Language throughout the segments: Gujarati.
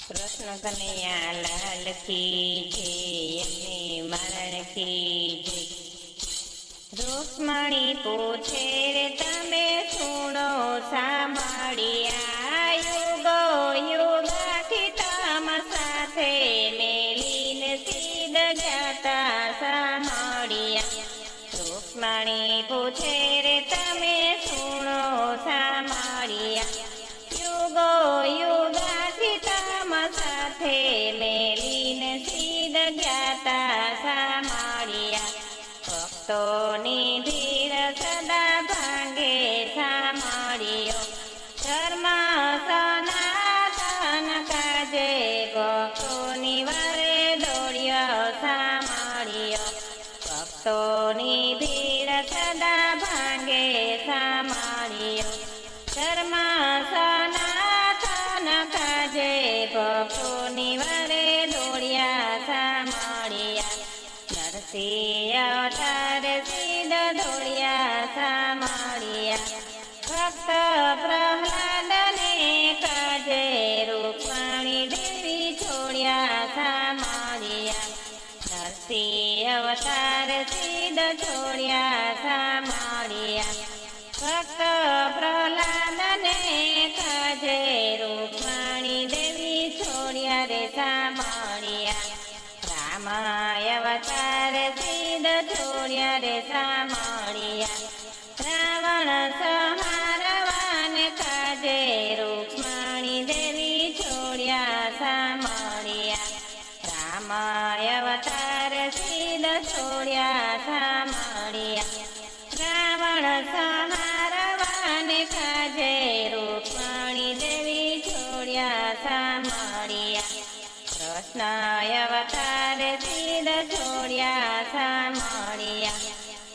કૃષ્ણ કનૈયા લાલ કી જય, એમની મરણ કી જય। રૂક્ષ્મણી પૂછે રે તમે સુણો સાંભળ્યા, યુગો યુગાથી તમ સાથે મેલીને સીધ જાતા સાંભળ્યા। રૂક્ષ્મણી પૂછે રે તમે સુણો સાંભળ્યા, યુગો યુગાથી તમ સાથે મેલીને સીધ જ્ઞાતા સાંભળ્યા। ભક્તોની ભીડ સદા ભાંગે સાંભળ્યો, ધર્મ સનાતન કાજે ભક્તોની વારે દોડ્યો સાંભળ્યો। ભક્તોની ભીડ સદા ભાંગે સાંભળ્યો, ધર્મ સનાતન કાજે ભક્તોની વારે દોડ્યા સાંભળ્યા। નરસિંહ અવતાર સીધ દોડ્યા સાંભળ્યા, ભક્ત પ્રહલાદને કાજે રૂક્ષ્મણી દેવી છોડ્યા સાંભળ્યા। નરસિંહ અવતાર સીધ છોડ્યા સાંભળ્યા, ભક્ત પ્રહલાદને કાજે રૂક્ષ્મણી દેવી છોડ્યા રે સાંભળ્યા। રામ અવતાર સીધ છોડ્યા રે સાંભળ્યા, રાવણ સંહારવાને કાજે રૂક્ષ્મણી દેવી છોડ્યા સાંભળ્યા। રામ અવતાર સીધ છોડ્યા સાંભળ્યા, રાવણ સંહારવાને કાજે રૂક્ષ્મણી દેવી છોડ્યા સાંભળ્યા। કૃષ્ણ અવતાર સીધ છોડ્યા સાંભળ્યા,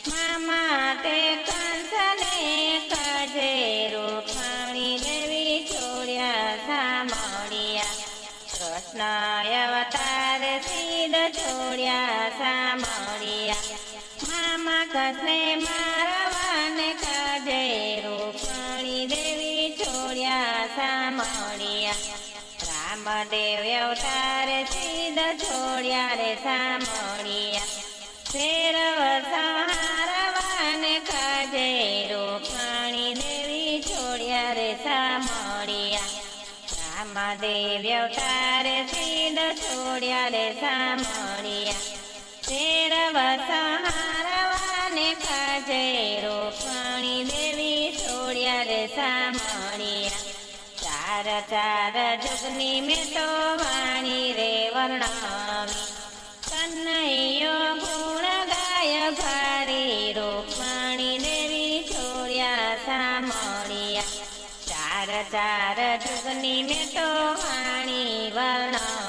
મામા તે કંસને કાજે રૂક્ષ્મણી દેવી છોડ્યા સાંભળ્યા। કૃષ્ણ અવતાર સીધ છોડ્યા સાંભળ્યા, મામા કંસને મારવાને કાજે રૂક્ષ્મણી દેવી છોડ્યા સાંભળ્યા। રામદેવ અવતાર સીધ છોડ્યા રે સાંભળ્યા, ભૈરવ સંહારવાને કાજે રૂક્ષ્મણી દેવી છોડ્યા રે સાંભળ્યા। રામદેવ અવતાર સીધ છોડ્યા રે સાંભળ્યા, ભૈરવ સંહારવાને કાજે રૂક્ષ્મણી દેવી છોડ્યા રે સાંભળ્યા। ચાર ચાર જુગની મેં તો વાણી રે વર્ણવી, કનૈયો ગુણ ગાય ભારી રૂક્ષ્મણી દેવી છોડ્યા સાંભળ્યા। ચાર ચાર જુગની મેં તો વાણી વર્ણવી,